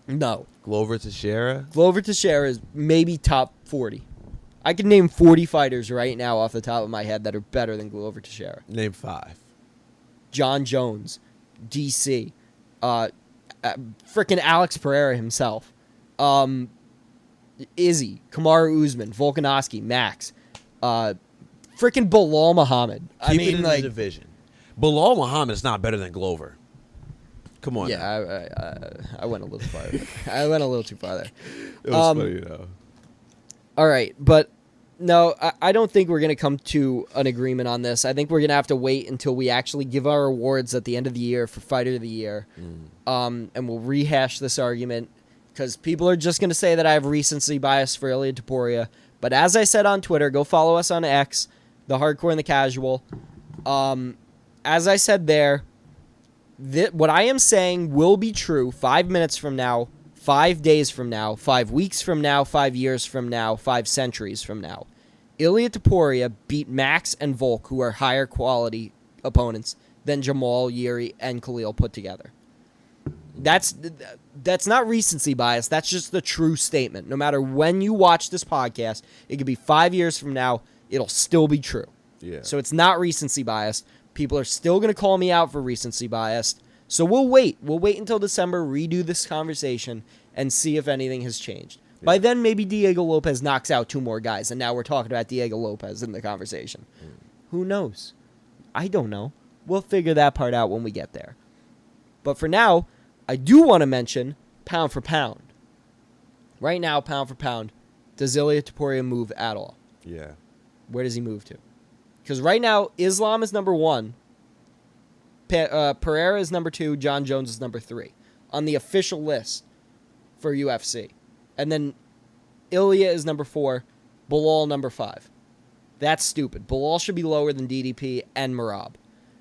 No. Glover Teixeira? Glover Teixeira is maybe top 40. I can name 40 fighters right now off the top of my head that are better than Glover Teixeira. Name 5. John Jones, DC, frickin' Alex Pereira himself, Izzy, Kamaru Usman, Volkanovski, Max, frickin' Bilal Muhammad. Keep it in the division. Bilal Muhammad is not better than Glover. Come on. Yeah, I went a little far. I went a little too far there. It was funny, though. All right, but no, I don't think we're going to come to an agreement on this. I think we're going to have to wait until we actually give our awards at the end of the year for Fighter of the Year. And we'll rehash this argument because people are just going to say that I have recency bias for ILIA Topuria. But as I said on Twitter, go follow us on X, the Hardcore and the Casual. As I said there, what I am saying will be true 5 minutes from now, 5 days from now, 5 weeks from now, 5 years from now, 5 centuries from now. ILIA Topuria beat Max and Volk, who are higher quality opponents than Jamal, Yuri, and Khalil put together. That's not recency bias. That's just the true statement. No matter when you watch this podcast, it could be 5 years from now. It'll still be true. Yeah. So it's not recency bias. People are still going to call me out for recency bias. So we'll wait. We'll wait until December, redo this conversation, and see if anything has changed. Yeah. By then, maybe Diego Lopez knocks out 2 more guys, and now we're talking about Diego Lopez in the conversation. Who knows? I don't know. We'll figure that part out when we get there. But for now, I do want to mention pound for pound. Right now, pound for pound, does ILIA Topuria move at all? Yeah. Where does he move to? Because right now, Islam is number 1. Pereira is number 2. John Jones is number 3 on the official list for UFC. And then ILIA is number 4. Bilal number 5. That's stupid. Bilal should be lower than DDP and Merab.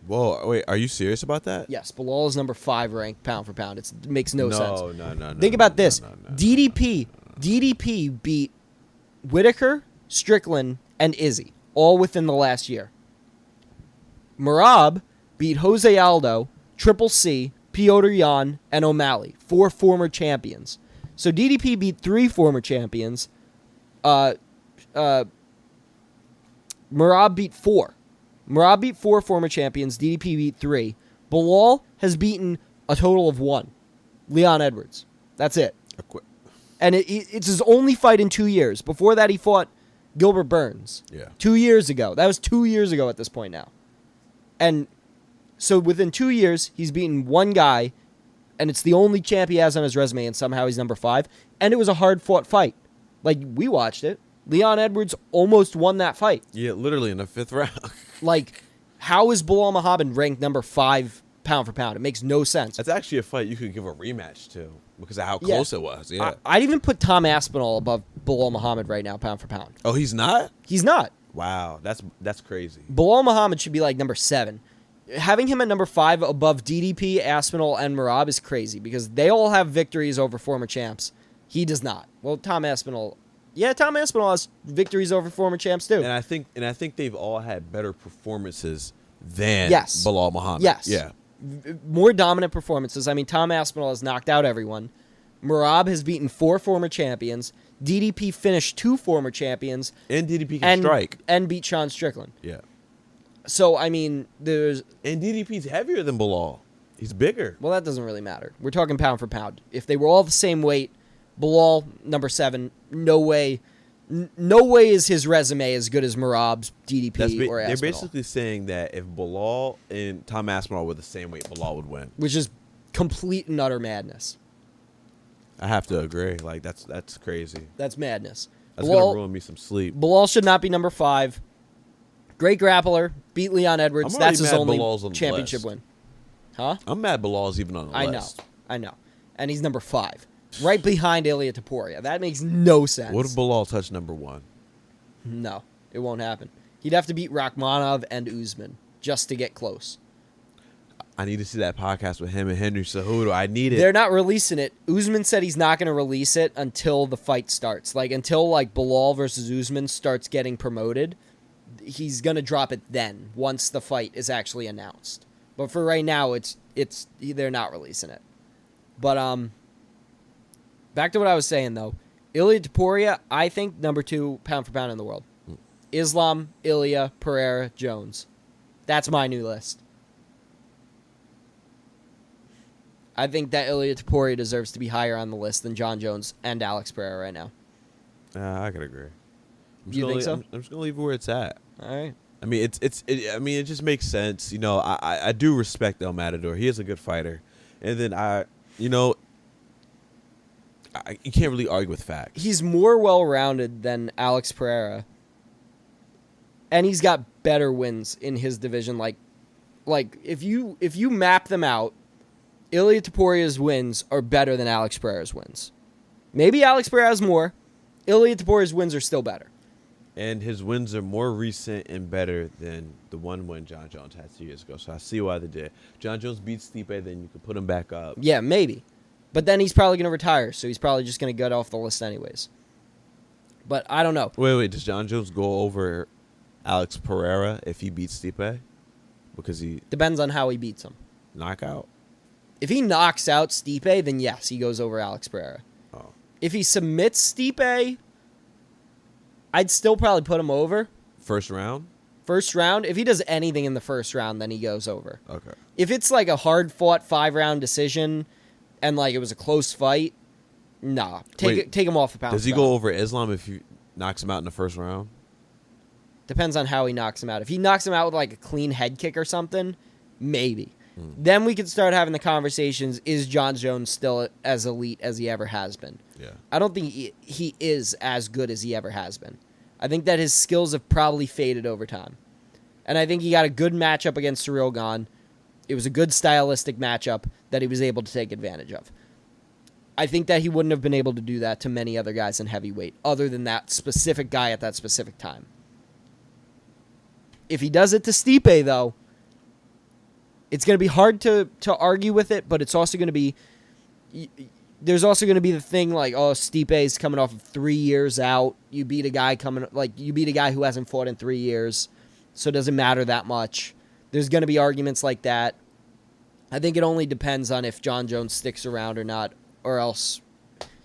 Whoa, wait, are you serious about that? Yes, Bilal is number 5 ranked pound for pound. It makes no sense. No. Think about this. DDP beat Whitaker, Strickland, and Izzy, all within the last year. Merab beat Jose Aldo, Triple C, Piotr Jan, and O'Malley, 4 former champions. So DDP beat 3 former champions. Merab beat 4. Merab beat 4 former champions. DDP beat 3. Bilal has beaten a total of 1. Leon Edwards. That's it. And it's his only fight in 2 years. Before that, he fought Gilbert Burns. Yeah. 2 years ago. That was 2 years ago at this point now. And so within 2 years, he's beaten 1 guy, and it's the only champ he has on his resume, and somehow he's number 5. And it was a hard-fought fight. Like, we watched it. Leon Edwards almost won that fight. Yeah, literally in the 5th round. Like, how is Bilal Muhammad ranked number 5 pound for pound? It makes no sense. That's actually a fight you could give a rematch to because of how close it was. Yeah, I'd even put Tom Aspinall above Bilal Muhammad right now, pound for pound. Oh, he's not? He's not. Wow, that's crazy. Bilal Muhammad should be like number 7. Having him at number 5 above DDP, Aspinall, and Merab is crazy because they all have victories over former champs. He does not. Well, Tom Aspinall has victories over former champs too. And I think they've all had better performances than Yes. Bilal Muhammad. Yes. Yeah. More dominant performances. I mean, Tom Aspinall has knocked out everyone. Merab has beaten 4 former champions. DDP finished 2 former champions. And DDP can strike. And beat Sean Strickland. Yeah. So, I mean, there's... And DDP's heavier than Bilal. He's bigger. Well, that doesn't really matter. We're talking pound for pound. If they were all the same weight, Bilal, number 7, no way is his resume as good as Merab's, DDP, or Aspinall. They're basically saying that if Bilal and Tom Aspinall were the same weight, Bilal would win. Which is complete and utter madness. I have to agree. Like, that's crazy. That's madness. That's going to ruin me some sleep. Bilal should not be number 5. Great grappler. Beat Leon Edwards. That's his only championship win. Huh? I'm mad Bilal's even on the list. I know. And he's number 5. Right behind ILIA Topuria. That makes no sense. What if Bilal touched number 1? No, it won't happen. He'd have to beat Rakhmonov and Usman just to get close. I need to see that podcast with him and Henry Cejudo. I need it. They're not releasing it. Usman said he's not going to release it until the fight starts. Like, until, like, Bilal versus Usman starts getting promoted, he's going to drop it then, once the fight is actually announced. But for right now, they're not releasing it. But, back to what I was saying, though. Ilia Topuria, I think, number 2 pound for pound in the world. Islam, Ilia, Pereira, Jones. That's my new list. I think that Ilia Topuria deserves to be higher on the list than John Jones and Alex Pereira right now. I could agree. You think so? I'm just gonna leave it where it's at. All right. I mean, it just makes sense. You know, I do respect El Matador. He is a good fighter, and then you can't really argue with facts. He's more well-rounded than Alex Pereira, and he's got better wins in his division. Like if you map them out, Ilia Topuria's wins are better than Alex Pereira's wins. Maybe Alex Pereira's more. Ilia Topuria's wins are still better. And his wins are more recent and better than the one win John Jones had 2 years ago. So I see why they did. John Jones beats Stipe, then you can put him back up. Yeah, maybe. But then he's probably going to retire, so he's probably just going to get off the list anyways. But I don't know. Wait. Does John Jones go over Alex Pereira if he beats Stipe? Because he... Depends on how he beats him. Knockout? If he knocks out Stipe, then yes, he goes over Alex Pereira. Oh. If he submits Stipe, I'd still probably put him over. First round? First round? If he does anything in the first round, then he goes over. Okay. If it's like a hard-fought 5-round decision and like it was a close fight, nah. Take him off the pound. Does he go over Islam if he knocks him out in the first round? Depends on how he knocks him out. If he knocks him out with like a clean head kick or something, maybe. Then we could start having the conversations, is John Jones still as elite as he ever has been? Yeah. I don't think he is as good as he ever has been. I think that his skills have probably faded over time. And I think he got a good matchup against Cyril Gane. It was a good stylistic matchup that he was able to take advantage of. I think that he wouldn't have been able to do that to many other guys in heavyweight, other than that specific guy at that specific time. If he does it to Stipe, though, it's going to be hard to argue with it, but it's also going to be... There's also going to be the thing like, oh, Stipe's coming off of 3 years out. You beat a guy who hasn't fought in 3 years, so it doesn't matter that much. There's going to be arguments like that. I think it only depends on if John Jones sticks around or not, or else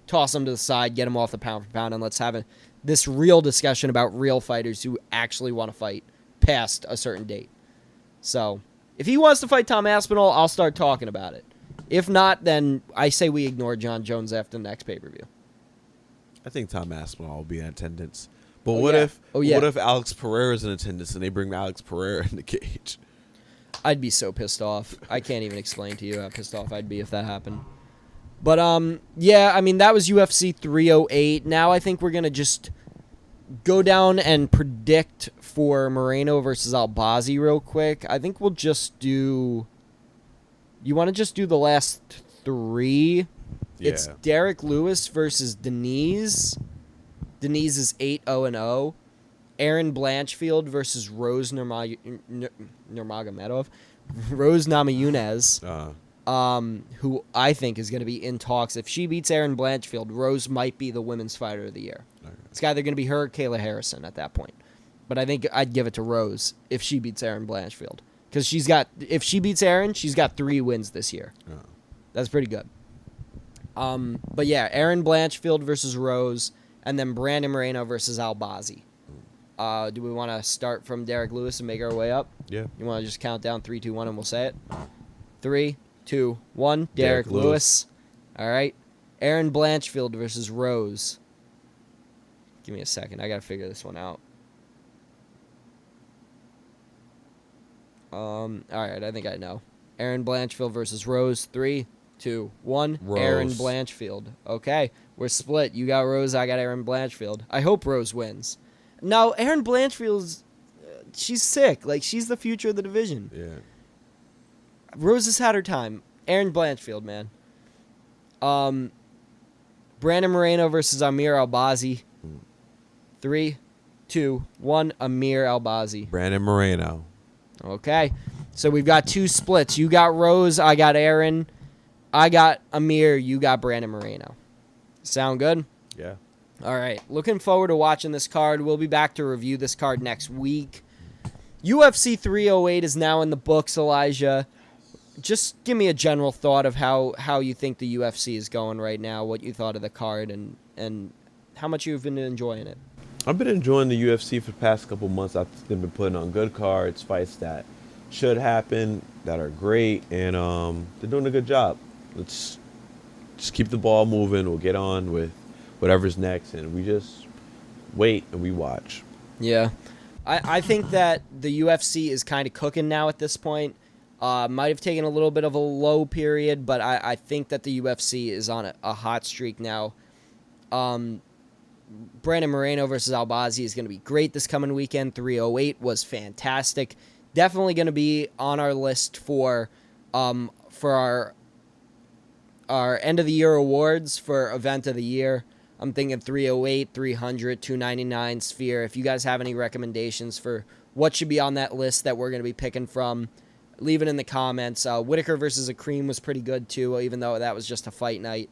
toss him to the side, get him off the pound for pound, and let's have this real discussion about real fighters who actually want to fight past a certain date. So... if he wants to fight Tom Aspinall, I'll start talking about it. If not, then I say we ignore John Jones after the next pay-per-view. I think Tom Aspinall will be in attendance. But what if Alex Pereira's in attendance and they bring Alex Pereira in the cage? I'd be so pissed off. I can't even explain to you how pissed off I'd be if that happened. But, yeah, I mean, that was UFC 308. Now I think we're going to just go down and predict for Moreno versus Albazi real quick. I think we'll just do... You want to just do the last 3? Yeah. It's Derek Lewis versus Denise. Denise is 8-0-0. Aaron Blanchfield versus Rose Nurmagomedov. Rose Namajunas. Who I think is going to be in talks. If she beats Aaron Blanchfield, Rose might be the Women's Fighter of the Year. Okay. It's either going to be her or Kayla Harrison at that point. But I think I'd give it to Rose if she beats Aaron Blanchfield. Because if she beats Aaron, she's got 3 wins this year. Oh. That's pretty good. But yeah, Aaron Blanchfield versus Rose, and then Brandon Moreno versus Albazi. Do we want to start from Derek Lewis and make our way up? Yeah. You want to just count down 3, 2, 1, and we'll say it? 3, 2, 1. Derek Lewis. All right. Aaron Blanchfield versus Rose. Give me a second. I got to figure this one out. All right. I think I know. Aaron Blanchfield versus Rose. 3, 2, 1. Rose. Aaron Blanchfield. Okay. We're split. You got Rose. I got Aaron Blanchfield. I hope Rose wins. Now, Aaron Blanchfield's... she's sick. Like, she's the future of the division. Yeah. Rose has had her time. Aaron Blanchfield, man. Brandon Moreno versus Amir Albazi. 3, 2, 1. Amir Albazi. Brandon Moreno. Okay. So we've got 2 splits. You got Rose, I got Aaron. I got Amir, you got Brandon Moreno. Sound good? Yeah. All right. Looking forward to watching this card. We'll be back to review this card next week. UFC 308 is now in the books, Elijah. Just give me a general thought of how you think the UFC is going right now, what you thought of the card, and how much you've been enjoying it. I've been enjoying the UFC for the past couple months. They've been putting on good cards, fights that should happen, that are great, and they're doing a good job. Let's just keep the ball moving. We'll get on with whatever's next, and we just wait and we watch. Yeah. I think that the UFC is kind of cooking now at this point. Might have taken a little bit of a low period, but I think that the UFC is on a hot streak now. Brandon Moreno versus Albazi is going to be great this coming weekend. 308 was fantastic. Definitely going to be on our list for our end of the year awards for event of the year. I'm thinking 308, 300, 299 Sphere. If you guys have any recommendations for what should be on that list that we're going to be picking from, leave it in the comments. Whitaker versus Akreem was pretty good too, even though that was just a fight night.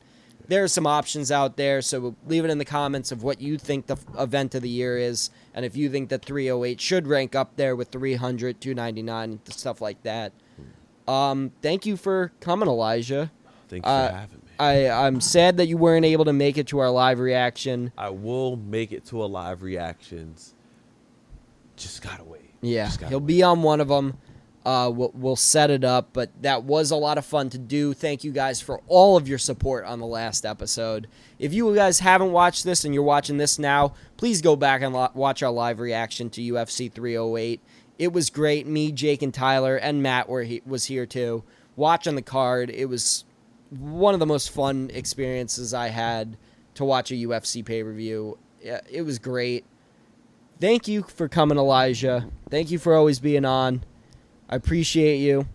There are some options out there, so leave it in the comments of what you think the event of the year is, and if you think that 308 should rank up there with 300, 299, stuff like that. Thank you for coming, Elijah. Thanks for having me. I'm sad that you weren't able to make it to our live reaction. I will make it to a live reactions. Just gotta wait. Yeah, he'll be on one of them. We'll set it up, but that was a lot of fun to do. Thank you guys for all of your support on the last episode. If you guys haven't watched this and you're watching this now, please go back and watch our live reaction to UFC 308. It was great. Me, Jake, and Tyler, and Matt was here too, watching the card. It was one of the most fun experiences I had to watch a UFC pay-per-view. It was great. Thank you for coming, Elijah. Thank you for always being on. I appreciate you.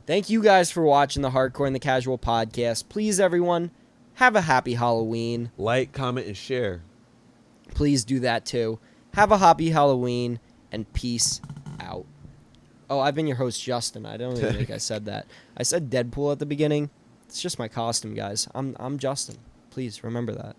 Thank you guys for watching the Hardcore and the Casual podcast. Please, everyone, have a happy Halloween. Like, comment, and share. Please do that, too. Have a happy Halloween, and peace out. Oh, I've been your host, Justin. I don't even think I said that. I said Deadpool at the beginning. It's just my costume, guys. I'm Justin. Please remember that.